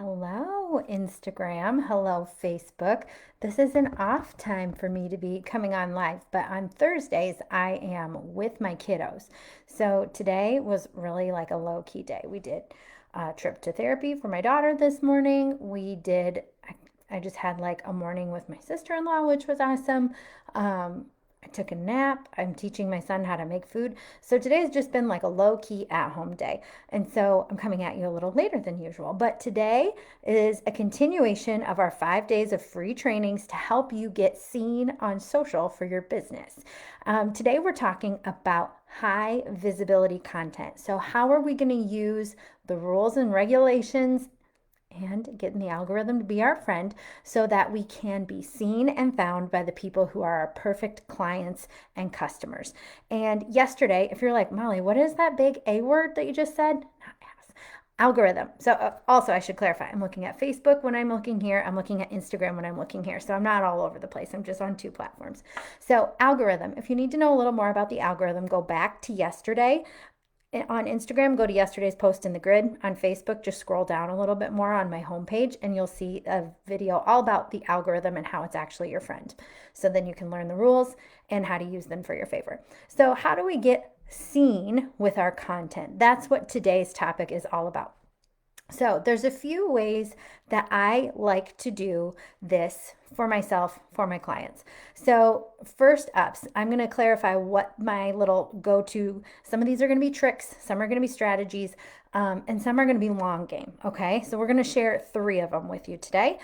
Hello, Instagram. Hello, Facebook. This is an off time for me to be coming on live, but on Thursdays, I am with my kiddos. So today was really like a low key day. We did a trip to therapy for my daughter this morning. I just had like a morning with my sister-in-law, which was awesome. I took a nap. I'm teaching my son how to make food. So today's just been like a low key at home day. And so I'm coming at you a little later than usual. But today is a continuation of our 5 days of free trainings to help you get seen on social for your business. Today we're talking about high visibility content. So, how are we going to use the rules and regulations and getting the algorithm to be our friend so that we can be seen and found by the people who are our perfect clients and customers. And yesterday, if you're like, Molly, what is that big A word that you just said? Not ass. Algorithm. So also I should clarify, I'm looking at Facebook when I'm looking here. I'm looking at Instagram when I'm looking here. So I'm not all over the place. I'm just on two platforms. So algorithm, if you need to know a little more about the algorithm, go back to yesterday. On Instagram, go to yesterday's post in the grid. On Facebook, just scroll down a little bit more on my homepage and you'll see a video all about the algorithm and how it's actually your friend. So then you can learn the rules and how to use them for your favor. So, how do we get seen with our content? That's what today's topic is all about. So, there's a few ways that I like to do this for myself, for my clients. So, first up, I'm going to clarify what my little go to, some of these are going to be tricks, some are going to be strategies, and some are going to be long game. Okay. So, we're going to share three of them with you today.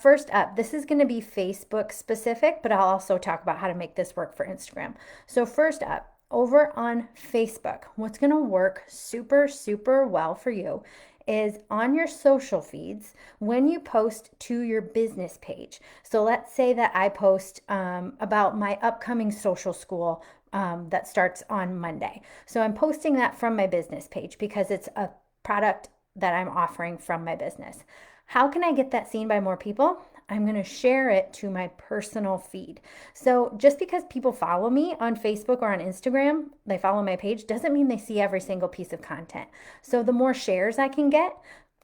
First up, this is going to be Facebook specific, but I'll also talk about how to make this work for Instagram. So, first up, over on Facebook, what's going to work super, super well for you is on your social feeds when you post to your business page. So let's say that I post about my upcoming social school that starts on Monday. So I'm posting that from my business page because it's a product that I'm offering from my business. How can I get that seen by more people? I'm going to share it to my personal feed. So just because people follow me on Facebook or on Instagram, they follow my page, doesn't mean they see every single piece of content. So the more shares I can get,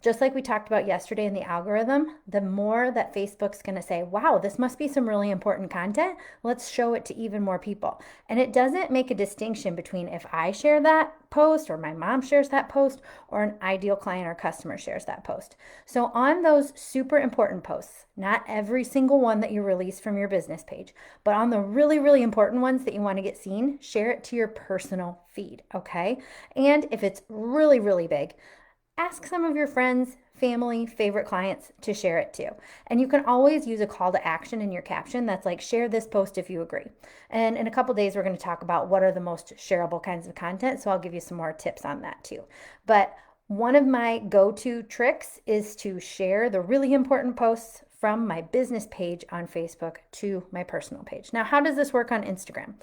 just like we talked about yesterday in the algorithm, the more that Facebook's going to say, wow, this must be some really important content. Let's show it to even more people. And it doesn't make a distinction between if I share that post or my mom shares that post or an ideal client or customer shares that post. So on those super important posts, not every single one that you release from your business page, but on the really, really important ones that you want to get seen, share it to your personal feed, okay? And if it's really, really big, ask some of your friends, family, favorite clients to share it too. And you can always use a call to action in your caption that's like, share this post if you agree. And in a couple days, we're going to talk about what are the most shareable kinds of content. So I'll give you some more tips on that too. But one of my go to tricks is to share the really important posts from my business page on Facebook to my personal page. Now, how does this work on Instagram?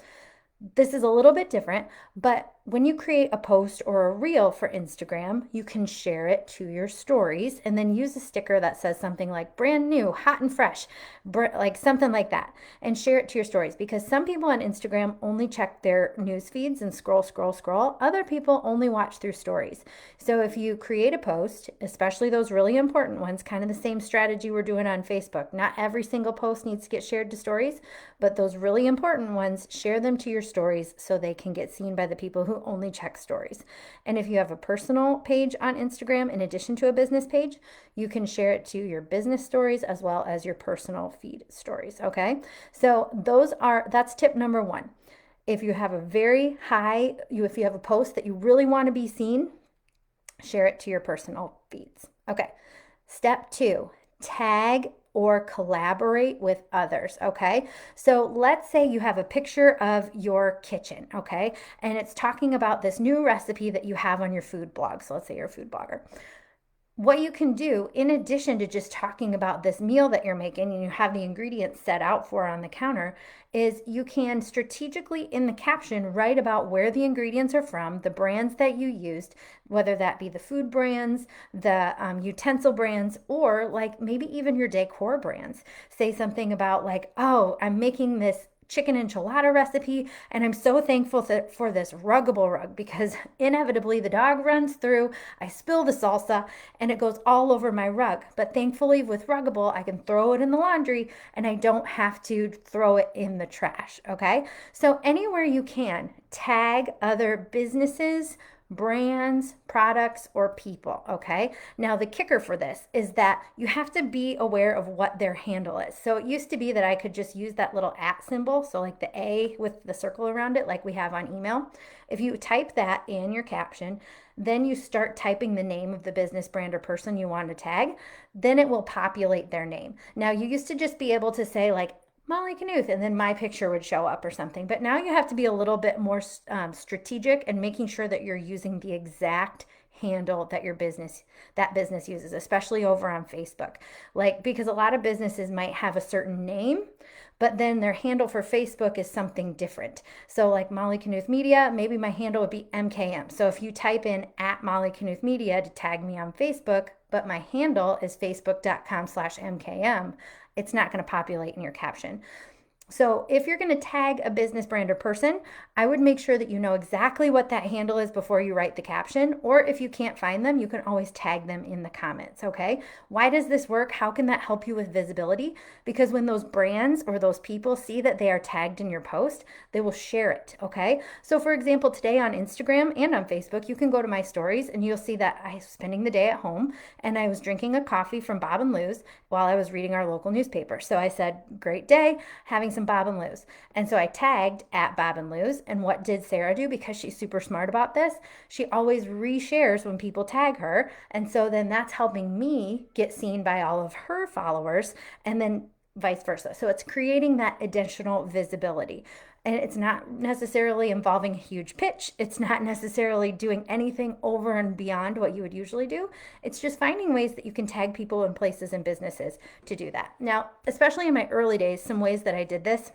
This is a little bit different, but when you create a post or a reel for Instagram, you can share it to your stories and then use a sticker that says something like brand new, hot and fresh, like something like that, and share it to your stories because some people on Instagram only check their news feeds and scroll, scroll, scroll. Other people only watch through stories. So if you create a post, especially those really important ones, kind of the same strategy we're doing on Facebook, not every single post needs to get shared to stories, but those really important ones, share them to your stories so they can get seen by the people who only check stories. And if you have a personal page on Instagram in addition to a business page, you can share it to your business stories as well as your personal feed stories. Okay. So that's tip number one. If you have if you have a post that you really want to be seen, share it to your personal feeds. Okay. Step two, tag or collaborate with others. Okay. So let's say you have a picture of your kitchen. Okay. And it's talking about this new recipe that you have on your food blog. So let's say you're a food blogger. What you can do, in addition to just talking about this meal that you're making and you have the ingredients set out for on the counter, is you can strategically in the caption write about where the ingredients are from, the brands that you used, whether that be the food brands, the utensil brands, or like maybe even your decor brands. Say something about like, oh, I'm making this chicken enchilada recipe. And I'm so thankful for this ruggable rug because inevitably the dog runs through, I spill the salsa, and it goes all over my rug. But thankfully with ruggable, I can throw it in the laundry and I don't have to throw it in the trash. Okay. So anywhere you can, tag other businesses, brands, products, or people. Okay. Now, the kicker for this is that you have to be aware of what their handle is. So it used to be that I could just use that little at symbol. So, like the A with the circle around it, like we have on email. If you type that in your caption, then you start typing the name of the business, brand, or person you want to tag, then it will populate their name. Now, you used to just be able to say, like, Molly Knuth, and then my picture would show up or something. But now you have to be a little bit more strategic and making sure that you're using the exact handle that that business uses, especially over on Facebook. Like, because a lot of businesses might have a certain name, but then their handle for Facebook is something different. So like Molly Knuth Media, maybe my handle would be MKM. So if you type in at Molly Knuth Media to tag me on Facebook, but my handle is facebook.com/MKM, it's not going to populate in your caption. So if you're going to tag a business, brand, or person, I would make sure that you know exactly what that handle is before you write the caption. Or if you can't find them, you can always tag them in the comments, okay? Why does this work? How can that help you with visibility? Because when those brands or those people see that they are tagged in your post, they will share it, okay? So for example, today on Instagram and on Facebook, you can go to my stories and you'll see that I was spending the day at home and I was drinking a coffee from Bob and Lou's while I was reading our local newspaper. So I said, great day, having some Bob and Lou's. And so I tagged at Bob and Lou's. And what did Sarah do? Because she's super smart about this, she always reshares when people tag her. And so then that's helping me get seen by all of her followers and then vice versa. So it's creating that additional visibility. And it's not necessarily involving a huge pitch. It's not necessarily doing anything over and beyond what you would usually do. It's just finding ways that you can tag people in places and businesses to do that. Now, especially in my early days, some ways that I did this,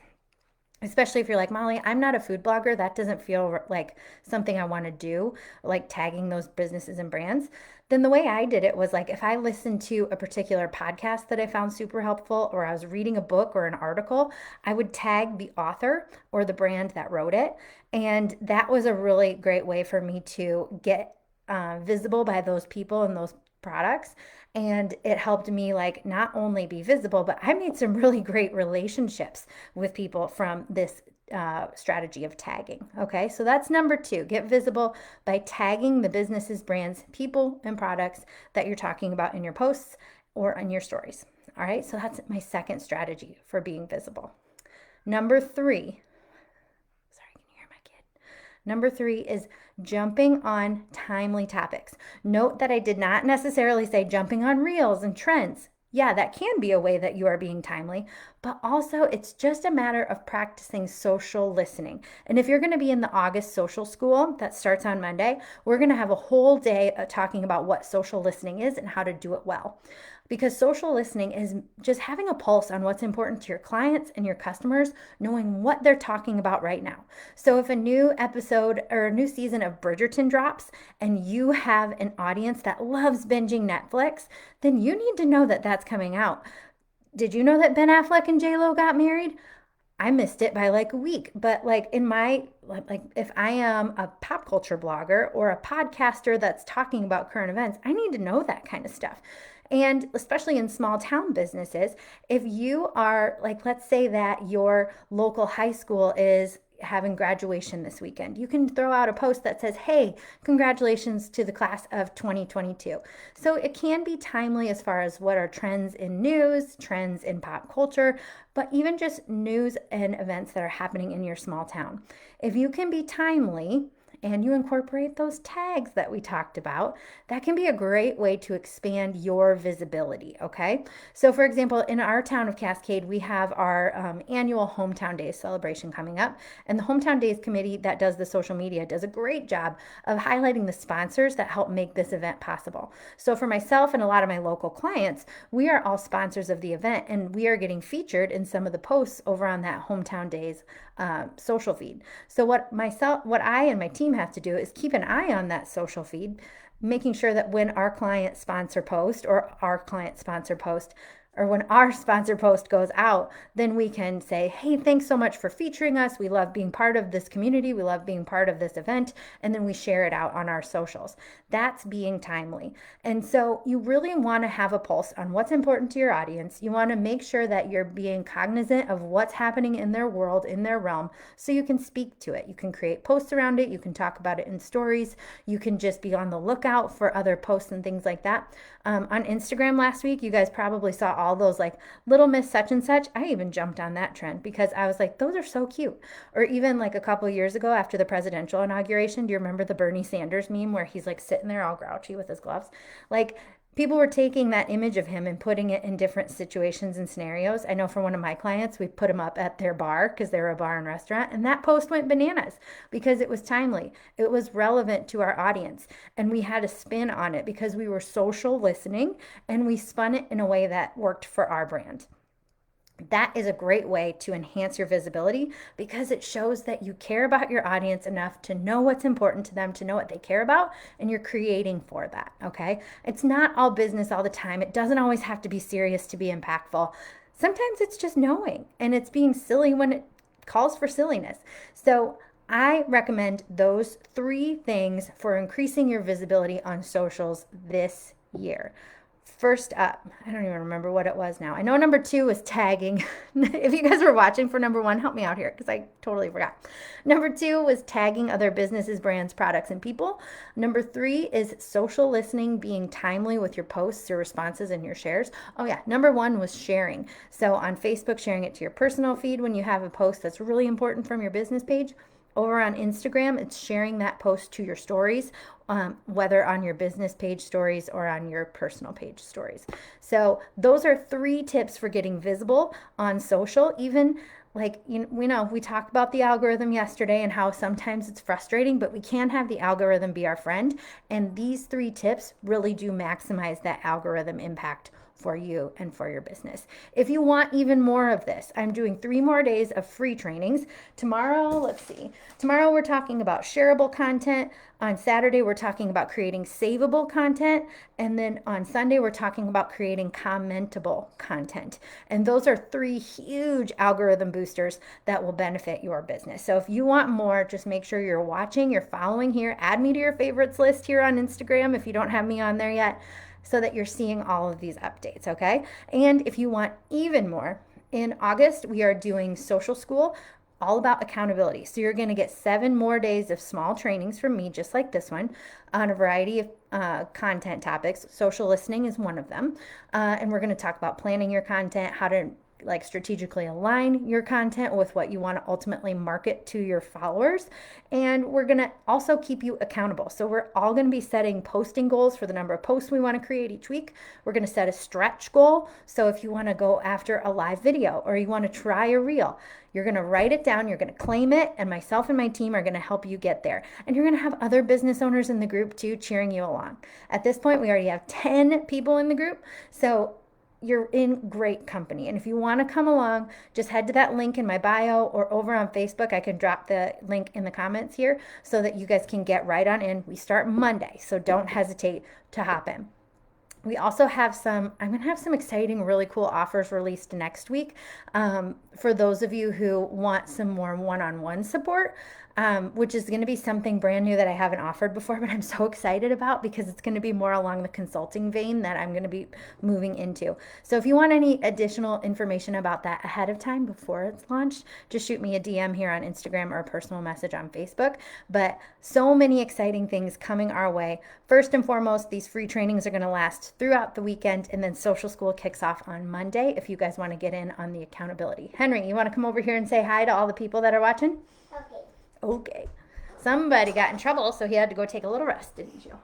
especially if you're like, Molly, I'm not a food blogger. That doesn't feel like something I want to do, like tagging those businesses and brands. Then the way I did it was like if I listened to a particular podcast that I found super helpful, or I was reading a book or an article, I would tag the author or the brand that wrote it. And that was a really great way for me to get visible by those people and those products. And it helped me like not only be visible, but I made some really great relationships with people from this strategy of tagging. Okay, so that's number 2. Get visible by tagging the businesses, brands, people, and products that you're talking about in your posts or in your stories. All right, so that's my second strategy for being visible. Number 3, Number 3 is jumping on timely topics. Note that I did not necessarily say jumping on reels and trends. Yeah, that can be a way that you are being timely, but also it's just a matter of practicing social listening. And if you're going to be in the August social school that starts on Monday, we're going to have a whole day talking about what social listening is and how to do it well. Because social listening is just having a pulse on what's important to your clients and your customers, knowing what they're talking about right now. So if a new episode or a new season of Bridgerton drops and you have an audience that loves binging Netflix, then you need to know that that's coming out. Did you know that Ben Affleck and J-Lo got married? I missed it by like a week, but like in my, like if I am a pop culture blogger or a podcaster that's talking about current events, I need to know that kind of stuff. And especially in small town businesses, if you are like, let's say that your local high school is having graduation this weekend, you can throw out a post that says, hey, congratulations to the class of 2022. So it can be timely as far as what are trends in news, trends in pop culture, but even just news and events that are happening in your small town. If you can be timely and you incorporate those tags that we talked about, that can be a great way to expand your visibility, okay? So for example, in our town of Cascade, we have our annual Hometown Days celebration coming up, and the Hometown Days committee that does the social media does a great job of highlighting the sponsors that help make this event possible. So for myself and a lot of my local clients, we are all sponsors of the event, and we are getting featured in some of the posts over on that Hometown Days social feed. So what I and my team have to do is keep an eye on that social feed, making sure that when our client sponsor post, or when our sponsor post goes out, then we can say, hey, thanks so much for featuring us. We love being part of this community. We love being part of this event. And then we share it out on our socials. That's being timely. And so you really want to have a pulse on what's important to your audience. You want to make sure that you're being cognizant of what's happening in their world, in their realm, so you can speak to it. You can create posts around it. You can talk about it in stories. You can just be on the lookout for other posts and things like that. On Instagram last week, you guys probably saw all those like Little Miss such and such. I even jumped on that trend because I was like, those are so cute. Or even like a couple of years ago after the presidential inauguration, do you remember the Bernie Sanders meme where he's like sitting there all grouchy with his gloves? Like, people were taking that image of him and putting it in different situations and scenarios. I know for one of my clients, we put him up at their bar because they're a bar and restaurant, and that post went bananas because it was timely. It was relevant to our audience, and we had a spin on it because we were social listening, and we spun it in a way that worked for our brand. That is a great way to enhance your visibility because it shows that you care about your audience enough to know what's important to them, to know what they care about, and you're creating for that, okay? It's not all business all the time. It doesn't always have to be serious to be impactful. Sometimes it's just knowing, and it's being silly when it calls for silliness. So I recommend those 3 things for increasing your visibility on socials this year. First up, I don't even remember what it was now. I know number 2 was tagging. If you guys were watching for number 1, help me out here because I totally forgot. Number 2 was tagging other businesses, brands, products, and people. Number 3 is social listening, being timely with your posts, your responses, and your shares. Oh yeah, number 1 was sharing. So on Facebook, sharing it to your personal feed when you have a post that's really important from your business page. Over on Instagram, it's sharing that post to your stories, whether on your business page stories or on your personal page stories. So those are 3 tips for getting visible on social. Even like, we know we talked about the algorithm yesterday and how sometimes it's frustrating, but we can have the algorithm be our friend. And these 3 tips really do maximize that algorithm impact for you and for your business. If you want even more of this, I'm doing 3 more days of free trainings. Tomorrow, let's see. Tomorrow we're talking about shareable content. On Saturday, we're talking about creating savable content. And then on Sunday, we're talking about creating commentable content. And those are 3 huge algorithm boosters that will benefit your business. So if you want more, just make sure you're watching, you're following here. Add me to your favorites list here on Instagram if you don't have me on there yet, so that you're seeing all of these updates, okay? And if you want even more, in August, we are doing Social School, all about accountability. So you're gonna get 7 more days of small trainings from me, just like this one, on a variety of content topics. Social listening is one of them. And we're gonna talk about planning your content, how to like strategically align your content with what you want to ultimately market to your followers. And we're going to also keep you accountable. So we're all going to be setting posting goals for the number of posts we want to create each week. We're going to set a stretch goal. So if you want to go after a live video or you want to try a reel, you're going to write it down, you're going to claim it, and myself and my team are going to help you get there. And you're going to have other business owners in the group too cheering you along. At this point, we already have 10 people in the group. So you're in great company. And if you want to come along, just head to that link in my bio or over on Facebook. I can drop the link in the comments here so that you guys can get right on in. We start Monday, so don't hesitate to hop in. We also have I'm going to have some exciting, really cool offers released next week for those of you who want some more one-on-one support, which is going to be something brand new that I haven't offered before, but I'm so excited about because it's going to be more along the consulting vein that I'm going to be moving into. So if you want any additional information about that ahead of time before it's launched, just shoot me a DM here on Instagram or a personal message on Facebook. But so many exciting things coming our way. First and foremost, these free trainings are going to last throughout the weekend, and then Social School kicks off on Monday if you guys want to get in on the accountability. Henry, you want to come over here and say hi to all the people that are watching? Okay. Okay. Somebody got in trouble, so he had to go take a little rest, didn't you?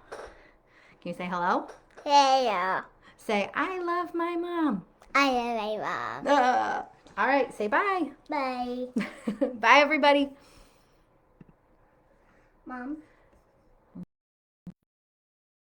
Can you say hello? Hello. Say, I love my mom. I love my mom. All right, say bye. Bye. Bye, everybody. Mom.